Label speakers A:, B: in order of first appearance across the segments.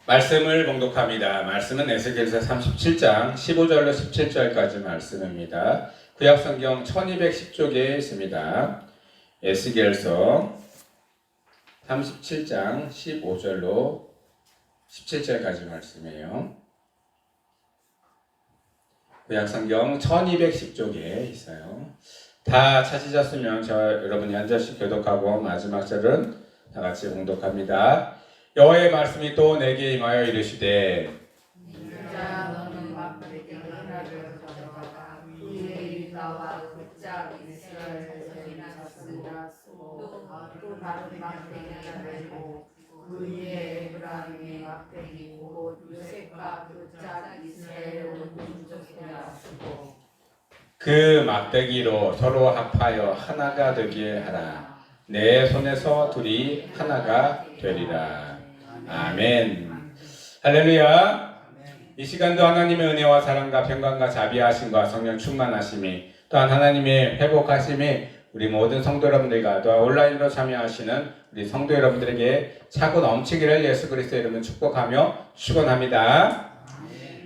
A: 말씀을 봉독합니다. 말씀은 에스겔서 37장 15절로 17절까지 말씀입니다. 구약성경 1210쪽에 있습니다. 에스겔서 37장 15절로 17절까지 말씀이에요. 구약성경 1210쪽에 있어요. 다 찾으셨으면 여러분이 한 절씩 교독하고 마지막 절은 다 같이 봉독합니다. 여호와의 말씀이 또 내게 임하여 이르시되
B: 자 너는 막대기 하나를 가져다가 그의 유다와 그짝 이스라엘에서 나스라 또 다른 막대기 하나를 내고 그의 에브라임의 막대기 곧 요셉과 그짝 이스라엘 온 민족이라 쓰고
A: 그 막대기로 서로 합하여 하나가 되게 하라. 내 손에서 둘이 하나가 되리라. 아멘. 할렐루야. 이 시간도 하나님의 은혜와 사랑과 평강과 자비하심과 성령 충만하심이 또한 하나님의 회복하심이 우리 모든 성도 여러분들과 또 온라인으로 참여하시는 우리 성도 여러분들에게 차고 넘치기를 예수 그리스도의 이름으로 축복하며 축원합니다.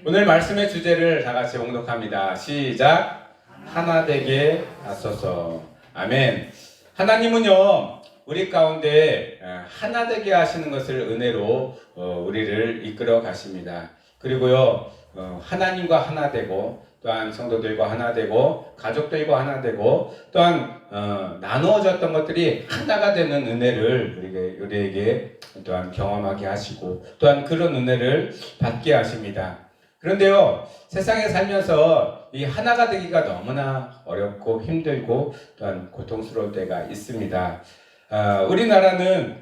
A: 오늘 말씀의 주제를 다 같이 봉독합니다. 시작. 하나 되게 하소서. 아멘. 하나님은요 우리 가운데 하나 되게 하시는 것을 은혜로 우리를 이끌어 가십니다. 그리고요 하나님과 하나 되고 또한 성도들과 하나 되고 가족들과 하나 되고 또한 나누어졌던 것들이 하나가 되는 은혜를 우리에게 또한 경험하게 하시고 또한 그런 은혜를 받게 하십니다. 그런데요 세상에 살면서 이 하나가 되기가 너무나 어렵고 힘들고 또한 고통스러울 때가 있습니다. 우리나라는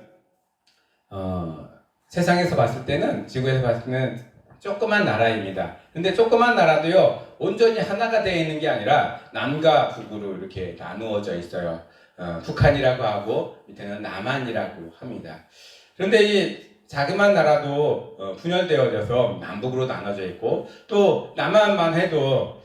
A: 세상에서 봤을 때는 지구에서 봤을 때는 조그만 나라입니다. 근데 조그만 나라도요 온전히 하나가 되어 있는 게 아니라 남과 북으로 이렇게 나누어져 있어요. 북한이라고 하고 밑에는 남한이라고 합니다. 그런데 이 자그만 나라도 분열되어져서 남북으로 나눠져 있고 또 남한만 해도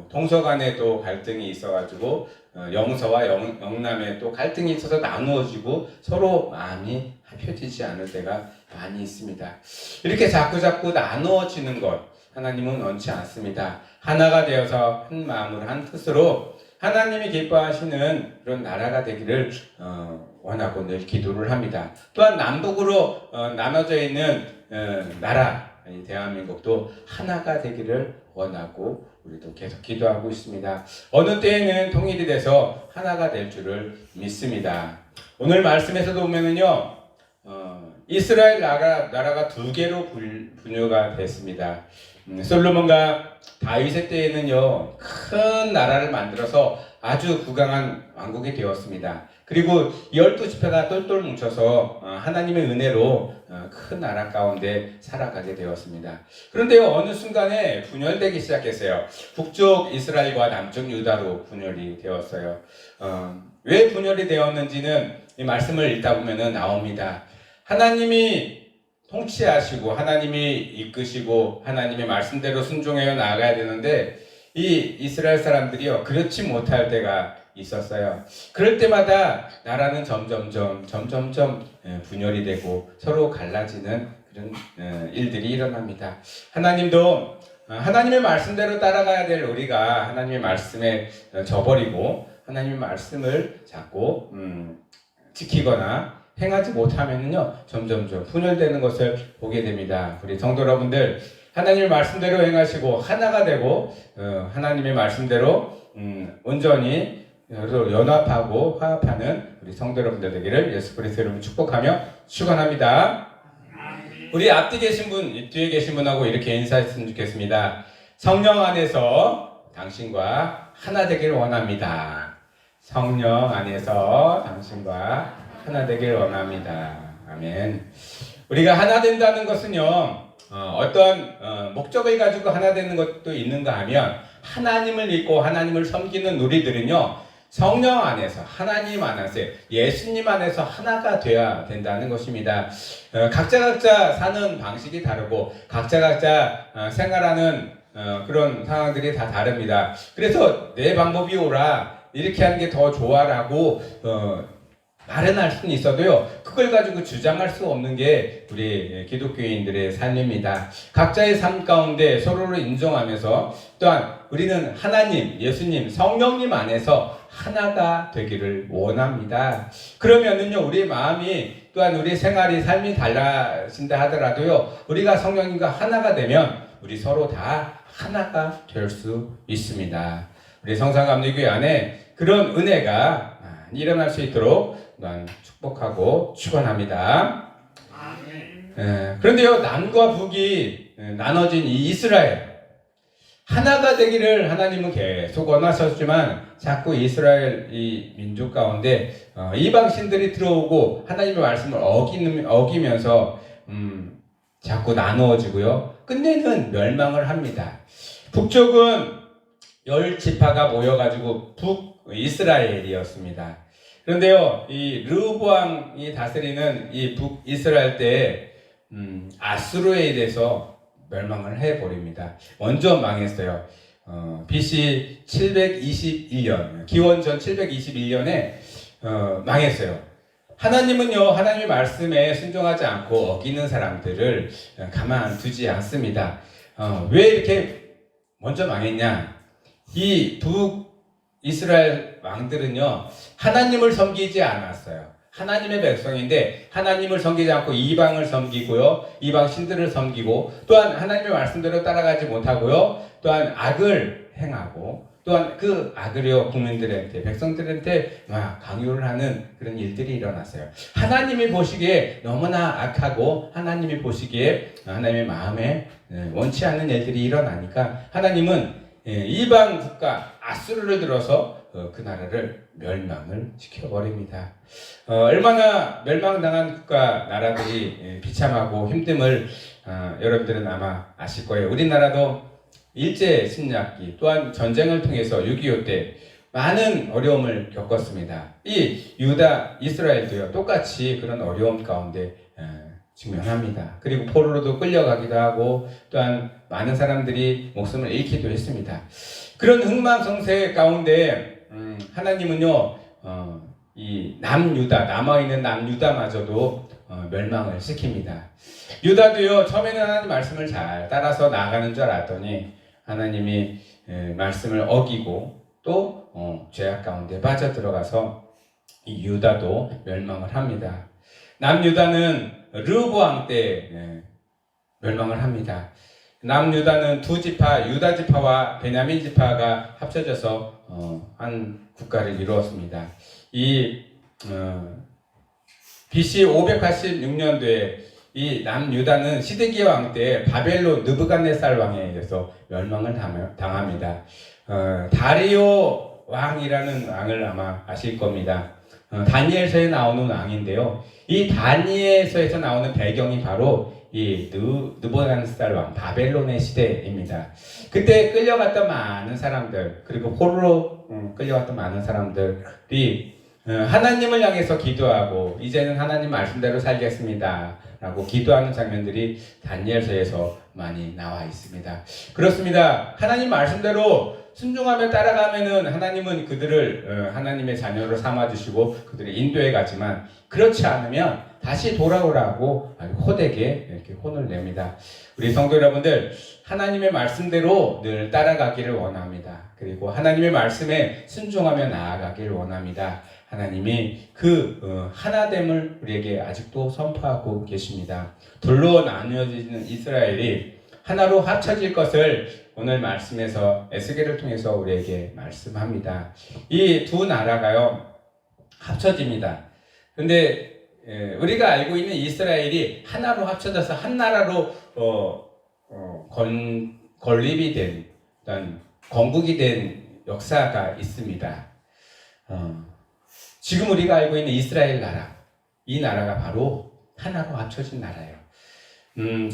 A: 동서간에 또 갈등이 있어가지고 영서와 영남에 또 갈등이 있어서 나누어지고 서로 마음이 합혀지지 않을 때가 많이 있습니다. 이렇게 자꾸 나누어지는 것 하나님은 원치 않습니다. 하나가 되어서 한 마음으로 한 뜻으로 하나님이 기뻐하시는 그런 나라가 되기를 원하고 늘 기도를 합니다. 또한 남북으로 나눠져 있는 나라 대한민국도 하나가 되기를 원하고 우리도 계속 기도하고 있습니다. 어느 때에는 통일이 돼서 하나가 될 줄을 믿습니다. 오늘 말씀에서도 보면은요 이스라엘 나라가 두 개로 분유가 됐습니다. 솔로몬과 다윗의 때에는요 큰 나라를 만들어서 아주 부강한 왕국이 되었습니다. 그리고 12지파가 똘똘 뭉쳐서 하나님의 은혜로 큰 나라 가운데 살아가게 되었습니다. 그런데요 어느 순간에 분열되기 시작했어요. 북쪽 이스라엘과 남쪽 유다로 분열이 되었어요. 왜 분열이 되었는지는 이 말씀을 읽다 보면 나옵니다. 하나님이 통치하시고 하나님이 이끄시고 하나님의 말씀대로 순종하여 나아가야 되는데 이 이스라엘 사람들이요 그렇지 못할 때가 있었어요. 그럴 때마다 나라는 점점점 분열이 되고 서로 갈라지는 그런 일들이 일어납니다. 하나님도 하나님의 말씀대로 따라가야 될 우리가 하나님의 말씀에 저버리고 하나님의 말씀을 자꾸 지키거나 행하지 못하면요 점점점 분열되는 것을 보게 됩니다. 우리 성도 여러분들 하나님의 말씀대로 행하시고 하나가 되고 하나님의 말씀대로 온전히 연합하고 화합하는 우리 성도 여러분들 되기를 예수 그리스도의 이름으로 축복하며 축원합니다. 우리 앞뒤 계신 분, 뒤에 계신 분하고 이렇게 인사했으면 좋겠습니다. 성령 안에서 당신과 하나 되기를 원합니다. 성령 안에서 당신과 하나 되기를 원합니다. 아멘. 우리가 하나 된다는 것은요 어떤 목적을 가지고 하나 되는 것도 있는가 하면 하나님을 믿고 하나님을 섬기는 우리들은요 성령 안에서 하나님 안에서 예수님 안에서 하나가 되어야 된다는 것입니다. 각자 사는 방식이 다르고 각자 생활하는 그런 상황들이 다 다릅니다. 그래서 내 방법이 옳아 이렇게 하는 게 더 좋아라고 말은 할 수는 있어도요, 그걸 가지고 주장할 수 없는 게 우리 기독교인들의 삶입니다. 각자의 삶 가운데 서로를 인정하면서 또한 우리는 하나님, 예수님, 성령님 안에서 하나가 되기를 원합니다. 그러면은요, 우리 마음이 또한 우리 생활이, 삶이 달라진다 하더라도요, 우리가 성령님과 하나가 되면 우리 서로 다 하나가 될 수 있습니다. 우리 성산감리교회 안에 그런 은혜가 일어날 수 있도록 또한 축복하고 축원합니다. 그런데요, 남과 북이 나눠진 이 이스라엘, 하나가 되기를 하나님은 계속 원하셨지만 자꾸 이스라엘 이 민족 가운데 이방신들이 들어오고 하나님의 말씀을 어기면서 자꾸 나누어지고요, 끝내는 멸망을 합니다. 북쪽은 10지파가 모여가지고 북이스라엘이었습니다. 그런데요, 이 르호보암이 다스리는 이 북이스라엘 때 아수르에 대해서 멸망을 해버립니다. 먼저 망했어요. BC 721년, 기원전 721년에 망했어요. 하나님은요, 하나님의 말씀에 순종하지 않고 어기는 사람들을 가만두지 않습니다. 왜 이렇게 먼저 망했냐? 이 북이스라엘 왕들은요, 하나님을 섬기지 않았어요. 하나님의 백성인데 하나님을 섬기지 않고 이방을 섬기고요, 이방 신들을 섬기고, 또한 하나님의 말씀대로 따라가지 못하고요, 또한 악을 행하고, 또한 그 악을요 국민들한테, 백성들한테 막 강요를 하는 그런 일들이 일어났어요. 하나님이 보시기에 너무나 악하고 하나님이 보시기에 하나님의 마음에 원치 않는 일들이 일어나니까 하나님은 이방 국가 아수르를 들어서 그 나라를 멸망을 시켜버립니다. 얼마나 멸망당한 국가 나라들이 비참하고 힘듦을 여러분들은 아마 아실 거예요. 우리나라도 일제 침략기 또한 전쟁을 통해서 6.25 때 많은 어려움을 겪었습니다. 이 유다, 이스라엘도요 똑같이 그런 어려움 가운데 직면합니다. 그리고 포로로도 끌려가기도 하고 또한 많은 사람들이 목숨을 잃기도 했습니다. 그런 흥망성쇠 가운데 하나님은요 이 남유다, 남아있는 남유다마저도 멸망을 시킵니다. 유다도요 처음에는 하나님 말씀을 잘 따라서 나아가는 줄 알았더니 하나님이 말씀을 어기고 또 죄악 가운데 빠져들어가서 이 유다도 멸망을 합니다. 남유다는 르호보암 때 멸망을 합니다. 남유다는 두 지파, 유다 지파와 베냐민 지파가 합쳐져서 한 국가를 이루었습니다. 이 BC 586년도에 이 남유다는 시드기야 왕 때 바벨론 느부갓네살 왕에 의해서 멸망을 당합니다. 다리오 왕이라는 왕을 아마 아실 겁니다. 다니엘서에 나오는 왕인데요. 이 다니엘서에서 나오는 배경이 바로 이 느부갓네살 왕, 바벨론의 시대입니다. 그때 끌려갔던 많은 사람들, 그리고 포로로 끌려갔던 많은 사람들이 하나님을 향해서 기도하고 이제는 하나님 말씀대로 살겠습니다 라고 기도하는 장면들이 다니엘서에서 많이 나와 있습니다. 그렇습니다. 하나님 말씀대로 순종하며 따라가면은 하나님은 그들을 하나님의 자녀로 삼아주시고 그들을 인도해 가지만, 그렇지 않으면 다시 돌아오라고 아주 호되게 이렇게 혼을 냅니다. 우리 성도 여러분들, 하나님의 말씀대로 늘 따라가기를 원합니다. 그리고 하나님의 말씀에 순종하며 나아가기를 원합니다. 하나님이 그 하나됨을 우리에게 아직도 선포하고 계십니다. 둘로 나뉘어지는 이스라엘이 하나로 합쳐질 것을 오늘 말씀에서 에스겔을 통해서 우리에게 말씀합니다. 이 두 나라가요 합쳐집니다. 그런데 우리가 알고 있는 이스라엘이 하나로 합쳐져서 한 나라로 건립이 된, 어떤 건국이 된 역사가 있습니다. 지금 우리가 알고 있는 이스라엘 나라, 이 나라가 바로 하나로 합쳐진 나라예요.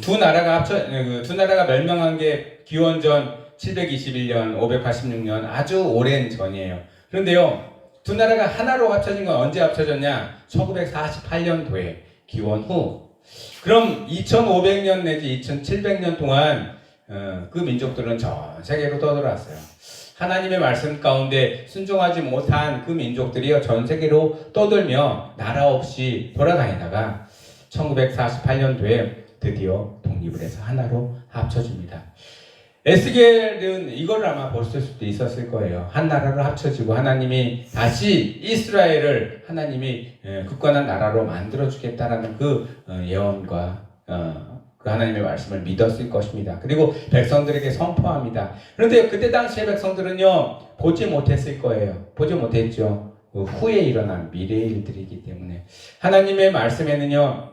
A: 두 나라가 멸망한 게 기원전 721년, 586년 아주 오랜 전이에요. 그런데요, 두 나라가 하나로 합쳐진 건 언제 합쳐졌냐? 1948년도에 기원 후. 그럼 2500년 내지 2700년 동안 그 민족들은 전 세계로 떠돌았어요. 하나님의 말씀 가운데 순종하지 못한 그 민족들이요 전 세계로 떠돌며 나라 없이 돌아다니다가 1948년도에 드디어 독립을 해서 하나로 합쳐집니다. 에스겔은 이걸 아마 보실 수도 있었을 거예요. 한 나라로 합쳐지고 하나님이 다시 이스라엘을 하나님이 굳건한 나라로 만들어주겠다라는 그 예언과 그 하나님의 말씀을 믿었을 것입니다. 그리고 백성들에게 선포합니다. 그런데 그때 당시의 백성들은요 보지 못했을 거예요. 보지 못했죠. 후에 일어난 미래의 일들이기 때문에 하나님의 말씀에는요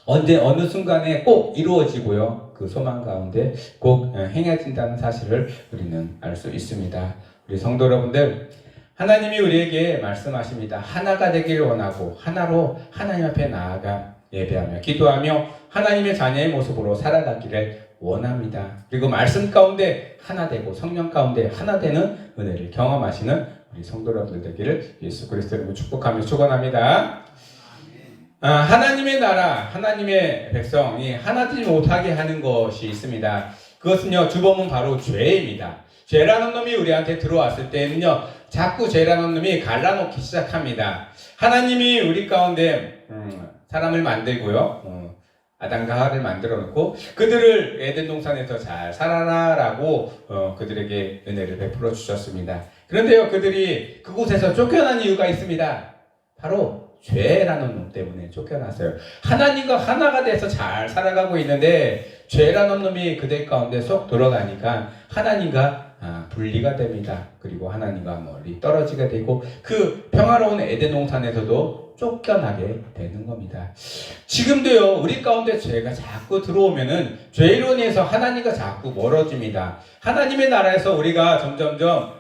A: 어느 순간에 꼭 이루어지고요. 그 소망 가운데 꼭 행해진다는 사실을 우리는 알 수 있습니다. 우리 성도 여러분들, 하나님이 우리에게 말씀하십니다. 하나가 되길 원하고 하나로 하나님 앞에 나아가 예배하며 기도하며 하나님의 자녀의 모습으로 살아가기를 원합니다. 그리고 말씀 가운데 하나 되고 성령 가운데 하나 되는 은혜를 경험하시는 우리 성도 여러분들 되기를 예수 그리스도로 축복하며 축원합니다. 하나님의 나라, 하나님의 백성이 하나되지 못하게 하는 것이 있습니다. 그것은요, 주범은 바로 죄입니다. 죄라는 놈이 우리한테 들어왔을 때에는요, 자꾸 죄라는 놈이 갈라놓기 시작합니다. 하나님이 우리 가운데 사람을 만들고요, 아담과 하와를 만들어 놓고 그들을 에덴 동산에서 잘 살아라라고 그들에게 은혜를 베풀어 주셨습니다. 그런데요, 그들이 그곳에서 쫓겨난 이유가 있습니다. 바로 죄라는 놈 때문에 쫓겨났어요. 하나님과 하나가 돼서 잘 살아가고 있는데 죄라는 놈이 그들 가운데 쏙 들어가니까 하나님과 분리가 됩니다. 그리고 하나님과 멀리 떨어지게 되고 그 평화로운 에덴 동산에서도 쫓겨나게 되는 겁니다. 지금도요, 우리 가운데 죄가 자꾸 들어오면은 죄로 인해서 하나님과 자꾸 멀어집니다. 하나님의 나라에서 우리가 점점점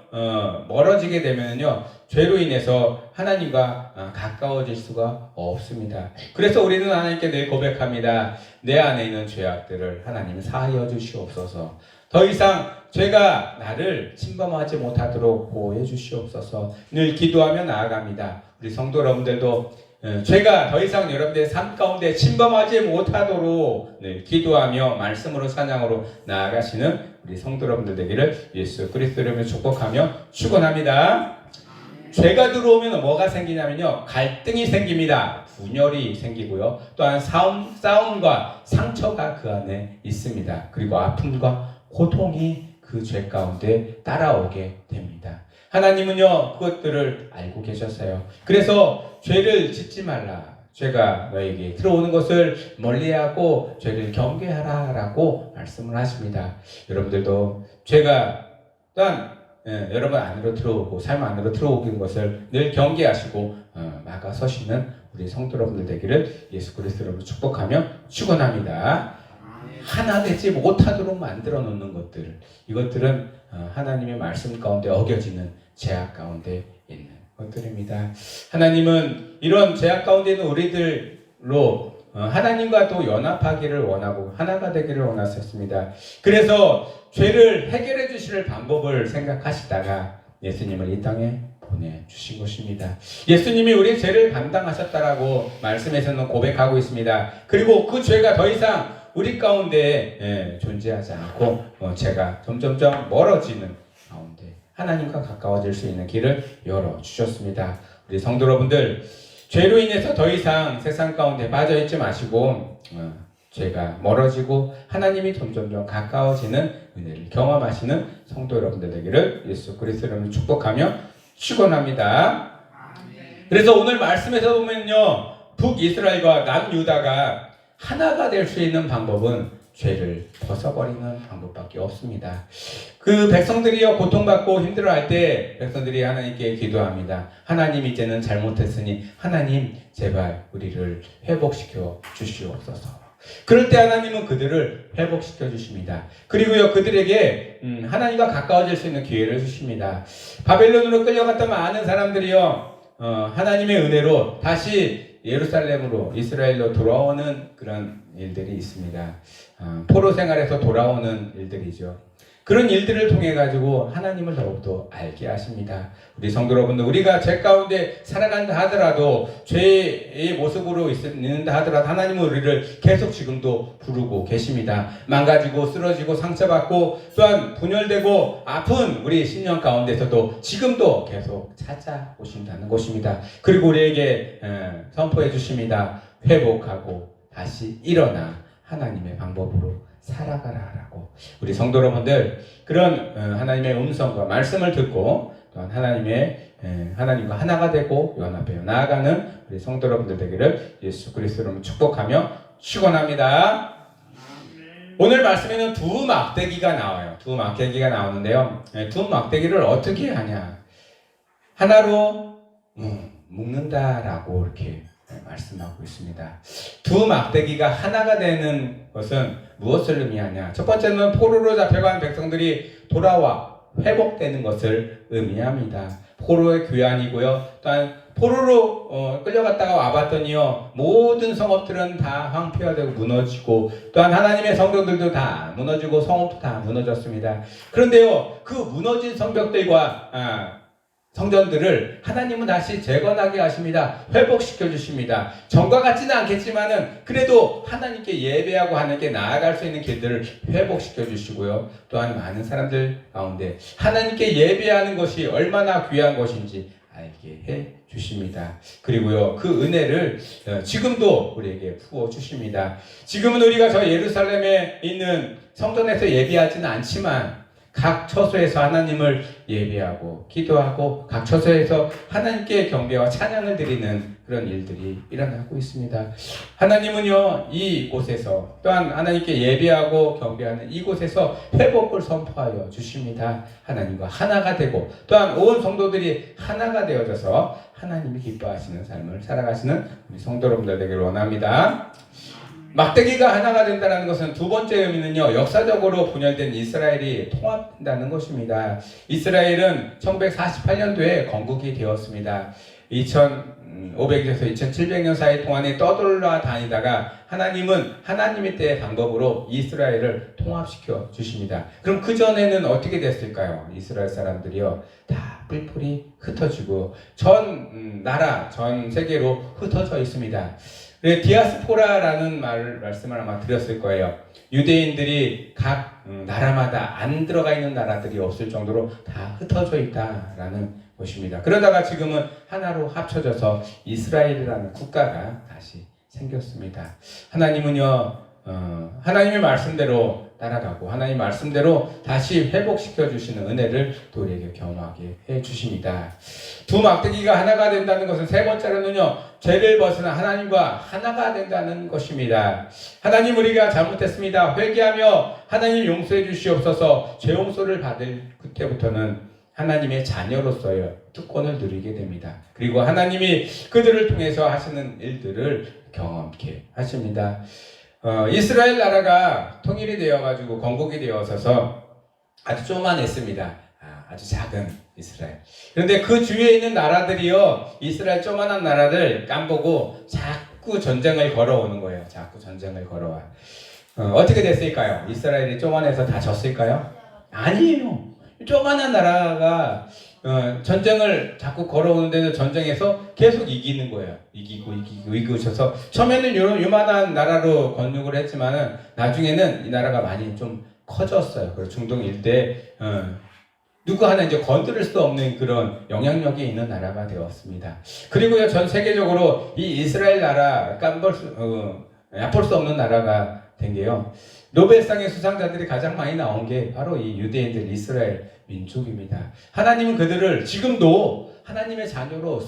A: 멀어지게 되면요, 죄로 인해서 하나님과 가까워질 수가 없습니다. 그래서 우리는 하나님께 늘 고백합니다. 내 안에 있는 죄악들을 하나님 사하여 주시옵소서. 더 이상 죄가 나를 침범하지 못하도록 보호해 주시옵소서. 늘 기도하며 나아갑니다. 우리 성도 여러분들도 죄가 더 이상 여러분들의 삶 가운데 침범하지 못하도록 늘 기도하며 말씀으로 찬양으로 나아가시는 우리 성도 여러분들 되기를 예수 그리스도로 이름으로 축복하며 축원합니다. 죄가 들어오면 뭐가 생기냐면요, 갈등이 생깁니다. 분열이 생기고요, 또한 싸움과 상처가 그 안에 있습니다. 그리고 아픔과 고통이 그 죄 가운데 따라오게 됩니다. 하나님은요, 그것들을 알고 계셨어요. 그래서 죄를 짓지 말라, 죄가 너에게 들어오는 것을 멀리하고 죄를 경계하라 라고 말씀을 하십니다. 여러분들도 죄가 또한 여러분 안으로 들어오고 삶 안으로 들어오는 것을 늘 경계하시고 막아서시는 우리 성도 여러분들 되기를 예수 그리스도로 축복하며 축원합니다. 하나 되지 못하도록 만들어 놓는 것들, 이것들은 하나님의 말씀 가운데 어겨지는 죄악 가운데 있는 것들입니다. 하나님은 이런 죄악 가운데 있는 우리들로 하나님과 또 연합하기를 원하고 하나가 되기를 원하셨습니다. 그래서 죄를 해결해 주실 방법을 생각하시다가 예수님을 이 땅에 보내주신 것입니다. 예수님이 우리의 죄를 감당하셨다라고 말씀에서는 고백하고 있습니다. 그리고 그 죄가 더 이상 우리 가운데 존재하지 않고 죄가 점점점 멀어지는 가운데 하나님과 가까워질 수 있는 길을 열어주셨습니다. 우리 성도 여러분들, 죄로 인해서 더 이상 세상 가운데 빠져있지 마시고 죄가 멀어지고 하나님이 점점점 가까워지는 은혜를 경험하시는 성도 여러분들 되기를 예수 그리스도로 축복하며 축원합니다. 그래서 오늘 말씀에서 보면요, 북이스라엘과 남유다가 하나가 될 수 있는 방법은 죄를 벗어버리는 방법밖에 없습니다. 그 백성들이요, 고통받고 힘들어할 때 백성들이 하나님께 기도합니다. 하나님, 이제는 잘못했으니 하나님 제발 우리를 회복시켜 주시옵소서. 그럴 때 하나님은 그들을 회복시켜 주십니다. 그리고요, 그들에게 하나님과 가까워질 수 있는 기회를 주십니다. 바벨론으로 끌려갔던 많은 사람들이요, 하나님의 은혜로 다시 예루살렘으로, 이스라엘로 돌아오는 그런 일들이 있습니다. 포로 생활에서 돌아오는 일들이죠. 그런 일들을 통해 가지고 하나님을 더욱더 알게 하십니다. 우리 성도 여러분들, 우리가 죄 가운데 살아간다 하더라도, 죄의 모습으로 있는다 하더라도 하나님은 우리를 계속 지금도 부르고 계십니다. 망가지고 쓰러지고 상처받고 또한 분열되고 아픈 우리 신령 가운데서도 지금도 계속 찾아오신다는 것입니다. 그리고 우리에게 선포해 주십니다. 회복하고 다시 일어나 하나님의 방법으로 살아가라라고. 우리 성도 여러분들, 그런 하나님의 음성과 말씀을 듣고 또한 하나님과 하나가 되고 연합하여 나아가는 우리 성도 여러분들 되기를 예수 그리스도로 축복하며 축원합니다. 오늘 말씀에는 두 막대기가 나와요. 두 막대기가 나오는데요. 두 막대기를 어떻게 하냐? 하나로 묶는다라고 이렇게 말씀하고 있습니다. 두 막대기가 하나가 되는 것은 무엇을 의미하냐? 첫 번째는 포로로 잡혀간 백성들이 돌아와 회복되는 것을 의미합니다. 포로의 귀환이고요. 또한 포로로 끌려갔다가 와봤더니요, 모든 성읍들은 다 황폐화되고 무너지고, 또한 하나님의 성벽들도 다 무너지고 성읍도 다 무너졌습니다. 그런데요, 그 무너진 성벽들과 성전들을 하나님은 다시 재건하게 하십니다. 회복시켜 주십니다. 전과 같지는 않겠지만은 그래도 하나님께 예배하고 하나님께 나아갈 수 있는 길들을 회복시켜 주시고요. 또한 많은 사람들 가운데 하나님께 예배하는 것이 얼마나 귀한 것인지 알게 해 주십니다. 그리고요, 그 은혜를 지금도 우리에게 부어 주십니다. 지금은 우리가 저 예루살렘에 있는 성전에서 예배하지는 않지만 각 처소에서 하나님을 예배하고 기도하고 각 처소에서 하나님께 경배와 찬양을 드리는 그런 일들이 일어나고 있습니다. 하나님은요, 이곳에서 또한 하나님께 예배하고 경배하는 이곳에서 회복을 선포하여 주십니다. 하나님과 하나가 되고 또한 온 성도들이 하나가 되어져서 하나님이 기뻐하시는 삶을 살아가시는 우리 성도 여러분들 되기를 원합니다. 막대기가 하나가 된다는 것은 두 번째 의미는요, 역사적으로 분열된 이스라엘이 통합된다는 것입니다. 이스라엘은 1948년도에 건국이 되었습니다. 2500에서 2700년 사이 동안에 떠돌아 다니다가 하나님은 하나님의 때의 방법으로 이스라엘을 통합시켜 주십니다. 그럼 그 전에는 어떻게 됐을까요? 이스라엘 사람들이요, 다 뿔뿔이 흩어지고 전 나라, 전 세계로 흩어져 있습니다. 디아스포라라는 말씀을 아마 드렸을 거예요. 유대인들이 각 나라마다 안 들어가 있는 나라들이 없을 정도로 다 흩어져 있다라는 것입니다. 그러다가 지금은 하나로 합쳐져서 이스라엘이라는 국가가 다시 생겼습니다. 하나님은요, 하나님의 말씀대로 따라가고 하나님 말씀대로 다시 회복시켜 주시는 은혜를 또 우리에게 경험하게 해 주십니다. 두 막대기가 하나가 된다는 것은 세 번째로는요, 죄를 벗어나 하나님과 하나가 된다는 것입니다. 하나님, 우리가 잘못했습니다. 회개하며 하나님 용서해 주시옵소서. 죄 용서를 받을 그때부터는 하나님의 자녀로서의 특권을 누리게 됩니다. 그리고 하나님이 그들을 통해서 하시는 일들을 경험케 하십니다. 이스라엘 나라가 통일이 되어가지고 건국이 되어서서 아주 조그만했습니다. 아주 작은 이스라엘. 그런데 그 주위에 있는 나라들이요, 이스라엘 조그만한 나라들 깜보고 자꾸 전쟁을 걸어오는 거예요. 자꾸 전쟁을 걸어와. 어떻게 됐을까요? 이스라엘이 조그만해서 다 졌을까요? 아니에요. 조그만한 나라가 전쟁을 자꾸 걸어오는데도 전쟁에서 계속 이기는 거예요. 이기셔서 처음에는 요만한 나라로 건국을 했지만은 나중에는 이 나라가 많이 좀 커졌어요. 그리고 중동 일대에 누구 하나 이제 건드릴 수 없는 그런 영향력이 있는 나라가 되었습니다. 그리고요, 전 세계적으로 이 이스라엘 나라 얕볼 수 없는 나라가 된 게요, 노벨상의 수상자들이 가장 많이 나온 게 바로 이 유대인들, 이스라엘 민족입니다. 하나님은 그들을 지금도 하나님의 자녀로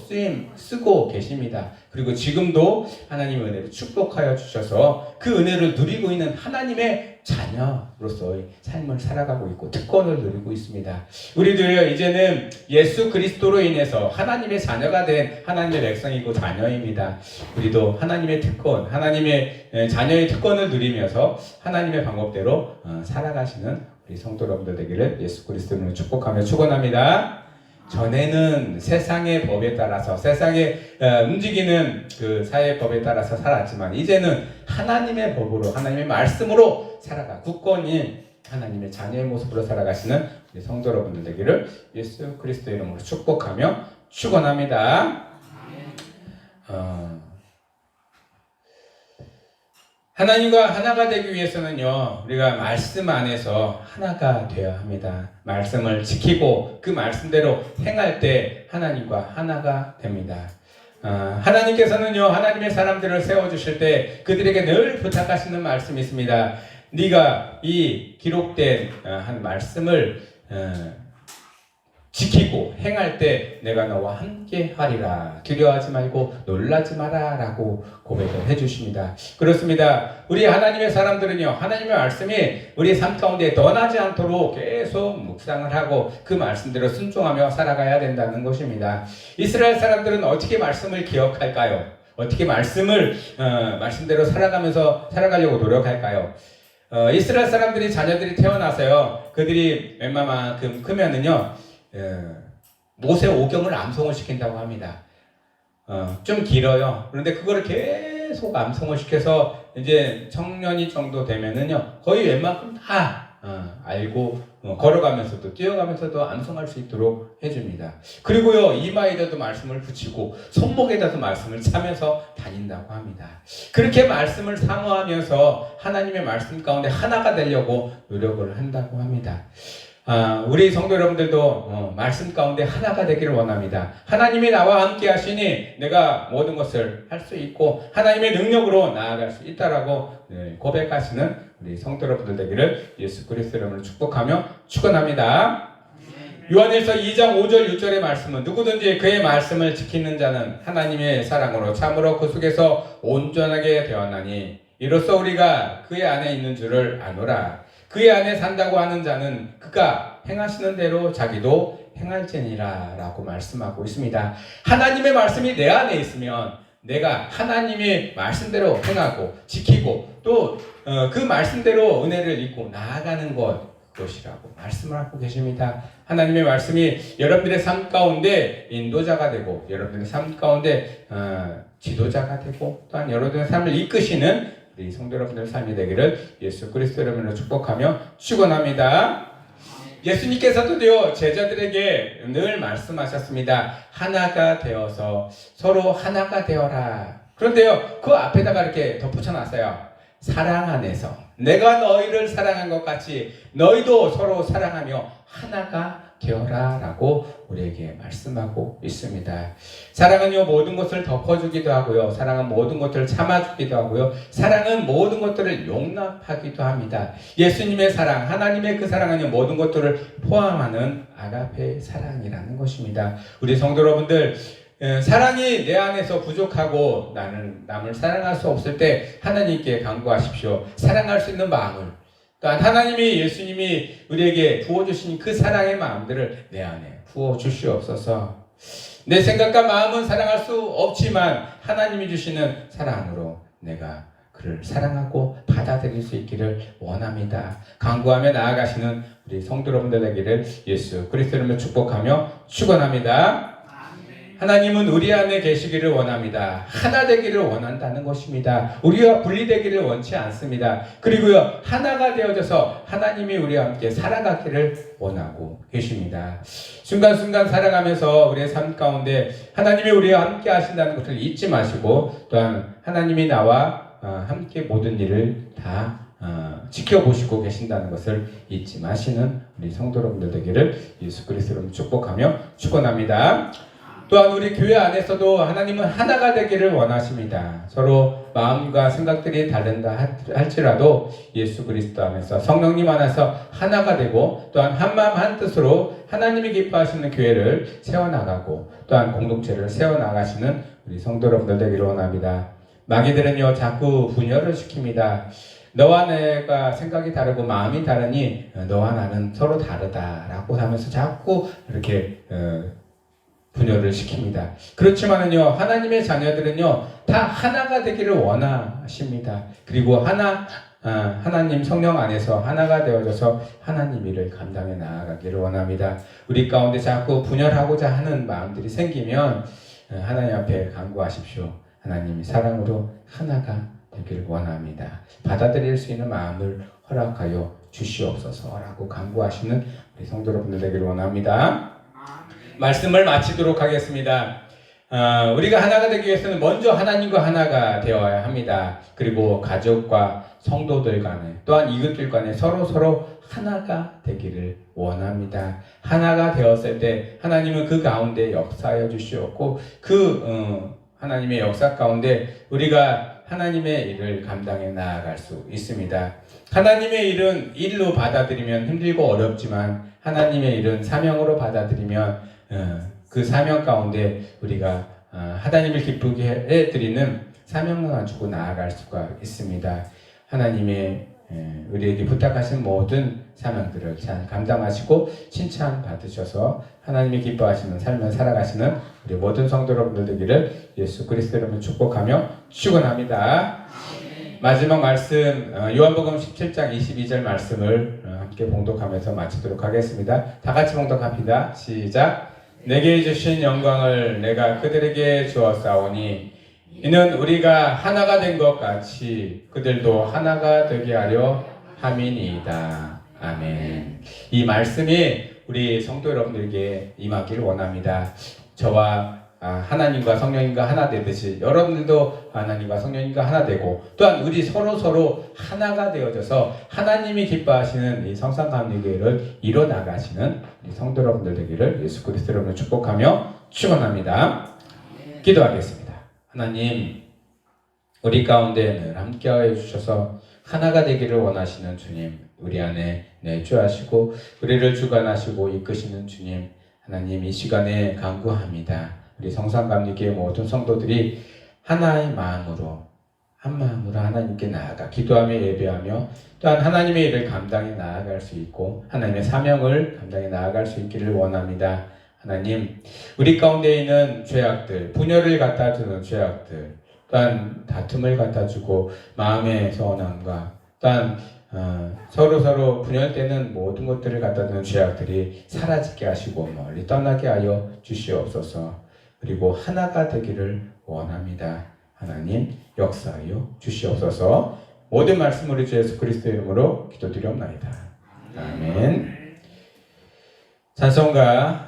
A: 쓰고 계십니다. 그리고 지금도 하나님의 은혜를 축복하여 주셔서 그 은혜를 누리고 있는 하나님의 자녀로서의 삶을 살아가고 있고 특권을 누리고 있습니다. 우리들 이제는 예수 그리스도로 인해서 하나님의 자녀가 된 하나님의 백성이고 자녀입니다. 우리도 하나님의 특권, 하나님의 자녀의 특권을 누리면서 하나님의 방법대로 살아가시는 우리 성도 여러분들 되기를 예수 그리스도로 축복하며 축원합니다. 전에는 세상의 법에 따라서 세상에 움직이는 그 사회의 법에 따라서 살았지만 이제는 하나님의 법으로, 하나님의 말씀으로 살아가 굳건히 하나님의 자녀의 모습으로 살아가시는 우리 성도 여러분들 되기를 예수 그리스도 이름으로 축복하며 축원합니다. 하나님과 하나가 되기 위해서는요, 우리가 말씀 안에서 하나가 되어야 합니다. 말씀을 지키고 그 말씀대로 행할 때 하나님과 하나가 됩니다. 하나님께서는요, 하나님의 사람들을 세워주실 때 그들에게 늘 부탁하시는 말씀이 있습니다. 네가 이 기록된 한 말씀을 지키고 행할 때 내가 너와 함께 하리라. 두려워하지 말고 놀라지 마라 라고 고백을 해주십니다. 그렇습니다. 우리 하나님의 사람들은요, 하나님의 말씀이 우리 삶 가운데 떠나지 않도록 계속 묵상을 하고 그 말씀대로 순종하며 살아가야 된다는 것입니다. 이스라엘 사람들은 어떻게 말씀을 기억할까요? 어떻게 말씀대로 살아가려고 노력할까요? 이스라엘 사람들이 자녀들이 태어나서요, 그들이 웬만큼 크면은요, 모세 오경을 암송을 시킨다고 합니다. 좀 길어요. 그런데 그거를 계속 암송을 시켜서 이제 청년이 정도 되면은요, 거의 웬만큼 다 알고 걸어가면서도 뛰어가면서도 암송할 수 있도록 해줍니다. 그리고요, 이마에다도 말씀을 붙이고 손목에다도 말씀을 차면서 다닌다고 합니다. 그렇게 말씀을 사모하면서 하나님의 말씀 가운데 하나가 되려고 노력을 한다고 합니다. 우리 성도 여러분들도 말씀 가운데 하나가 되기를 원합니다. 하나님이 나와 함께 하시니 내가 모든 것을 할 수 있고 하나님의 능력으로 나아갈 수 있다라고 고백하시는 우리 성도 여러분들 되기를 예수 그리스도 이름으로 축복하며 축원합니다. 요한일서 2장 5절 6절의 말씀은 누구든지 그의 말씀을 지키는 자는 하나님의 사랑으로 참으로 그 속에서 온전하게 되었나니 이로써 우리가 그의 안에 있는 줄을 아노라. 그의 안에 산다고 하는 자는 그가 행하시는 대로 자기도 행할지니라 라고 말씀하고 있습니다. 하나님의 말씀이 내 안에 있으면 내가 하나님의 말씀대로 행하고 지키고 또 그 말씀대로 은혜를 입고 나아가는 것이라고 말씀을 하고 계십니다. 하나님의 말씀이 여러분들의 삶 가운데 인도자가 되고 여러분들의 삶 가운데 지도자가 되고 또한 여러분들의 삶을 이끄시는 우리 성도 여러분들 삶이 되기를 예수 그리스도 이름으로 축복하며 축원합니다. 예수님께서도요, 제자들에게 늘 말씀하셨습니다. 하나가 되어서 서로 하나가 되어라. 그런데요, 그 앞에다가 이렇게 덧붙여 놨어요. 사랑 안에서 내가 너희를 사랑한 것 같이 너희도 서로 사랑하며 하나가 되어라 라고 우리에게 말씀하고 있습니다. 사랑은요, 모든 것을 덮어주기도 하고요, 사랑은 모든 것들을 참아주기도 하고요, 사랑은 모든 것들을 용납하기도 합니다. 예수님의 사랑, 하나님의 그 사랑은요, 모든 것들을 포함하는 아가페 사랑이라는 것입니다. 우리 성도 여러분들, 사랑이 내 안에서 부족하고 나는 남을 사랑할 수 없을 때 하나님께 간구하십시오. 사랑할 수 있는 마음을, 또한 하나님이 예수님이 우리에게 부어주신 그 사랑의 마음들을 내 안에 부어주시옵소서. 내 생각과 마음은 사랑할 수 없지만 하나님이 주시는 사랑으로 내가 그를 사랑하고 받아들일 수 있기를 원합니다. 간구하며 나아가시는 우리 성도 여러분들 되기를 예수 그리스도 이름으로 축복하며 축원합니다. 하나님은 우리 안에 계시기를 원합니다. 하나 되기를 원한다는 것입니다. 우리와 분리되기를 원치 않습니다. 그리고요, 하나가 되어져서 하나님이 우리와 함께 살아가기를 원하고 계십니다. 순간순간 살아가면서 우리의 삶 가운데 하나님이 우리와 함께 하신다는 것을 잊지 마시고 또한 하나님이 나와 함께 모든 일을 다 지켜보시고 계신다는 것을 잊지 마시는 우리 성도 여러분들 되기를 예수 그리스도로 축복하며 축원합니다. 또한 우리 교회 안에서도 하나님은 하나가 되기를 원하십니다. 서로 마음과 생각들이 다른다 할지라도 예수 그리스도 안에서 성령님 안에서 하나가 되고 또한 한마음 한뜻으로 하나님이 기뻐하시는 교회를 세워나가고 또한 공동체를 세워나가시는 우리 성도 여러분들 되기를 원합니다. 마귀들은요, 자꾸 분열을 시킵니다. 너와 내가 생각이 다르고 마음이 다르니 너와 나는 서로 다르다라고 하면서 자꾸 이렇게 분열을 시킵니다. 그렇지만은요, 하나님의 자녀들은요, 다 하나가 되기를 원하십니다. 그리고 하나님 성령 안에서 하나가 되어져서 하나님 일을 감당해 나아가기를 원합니다. 우리 가운데 자꾸 분열하고자 하는 마음들이 생기면 하나님 앞에 간구하십시오. 하나님이 사랑으로 하나가 되기를 원합니다. 받아들일 수 있는 마음을 허락하여 주시옵소서라고 간구하시는 우리 성도 여러분들 되기를 원합니다. 말씀을 마치도록 하겠습니다. 우리가 하나가 되기 위해서는 먼저 하나님과 하나가 되어야 합니다. 그리고 가족과 성도들 간에 또한 이웃들 간에 서로 하나가 되기를 원합니다. 하나가 되었을 때 하나님은 그 가운데 역사하여 주시었고 하나님의 역사 가운데 우리가 하나님의 일을 감당해 나아갈 수 있습니다. 하나님의 일은 일로 받아들이면 힘들고 어렵지만 하나님의 일은 사명으로 받아들이면 그 사명 가운데 우리가 하나님을 기쁘게 해드리는 사명을 가지고 나아갈 수가 있습니다. 하나님의 우리에게 부탁하신 모든 사명들을 잘 감당하시고 칭찬 받으셔서 하나님이 기뻐하시는 삶을 살아가시는 우리 모든 성도 여러분들 되기를 예수 그리스도 이름으로 축복하며 축원합니다. 마지막 말씀 요한복음 17장 22절 말씀을 함께 봉독하면서 마치도록 하겠습니다. 다 같이 봉독합니다. 시작. 내게 주신 영광을 내가 그들에게 주었사오니 이는 우리가 하나가 된 것 같이 그들도 하나가 되게 하려 함이니이다. 아멘. 이 말씀이 우리 성도 여러분들에게 임하기를 원합니다. 저와 하나님과 성령님과 하나 되듯이 여러분들도 하나님과 성령님과 하나 되고 또한 우리 서로 하나가 되어져서 하나님이 기뻐하시는 이 성삼감리교회를 이뤄나가시는 우리 성도 여러분들 되기를 예수 그리스도 이름으로 축복하며 축원합니다. 기도하겠습니다. 하나님, 우리 가운데 늘 함께하여 주셔서 하나가 되기를 원하시는 주님, 우리 안에 내주하시고 우리를 주관하시고 이끄시는 주님, 하나님 이 시간에 간구합니다. 우리 성삼감리교회 모든 성도들이 하나의 마음으로 한 마음으로 하나님께 나아가 기도하며 예배하며 또한 하나님의 일을 감당해 나아갈 수 있고 하나님의 사명을 감당해 나아갈 수 있기를 원합니다. 하나님, 우리 가운데 있는 죄악들, 분열을 갖다 주는 죄악들, 또한 다툼을 갖다 주고 마음의 서운함과 또한 서로 분열되는 모든 것들을 갖다 주는 죄악들이 사라지게 하시고 멀리 떠나게 하여 주시옵소서. 그리고 하나가 되기를 원합니다. 하나님 역사하여 주시옵소서. 모든 말씀 우리 주 예수 그리스도의 이름으로 기도드리옵나이다. 아멘. 찬송가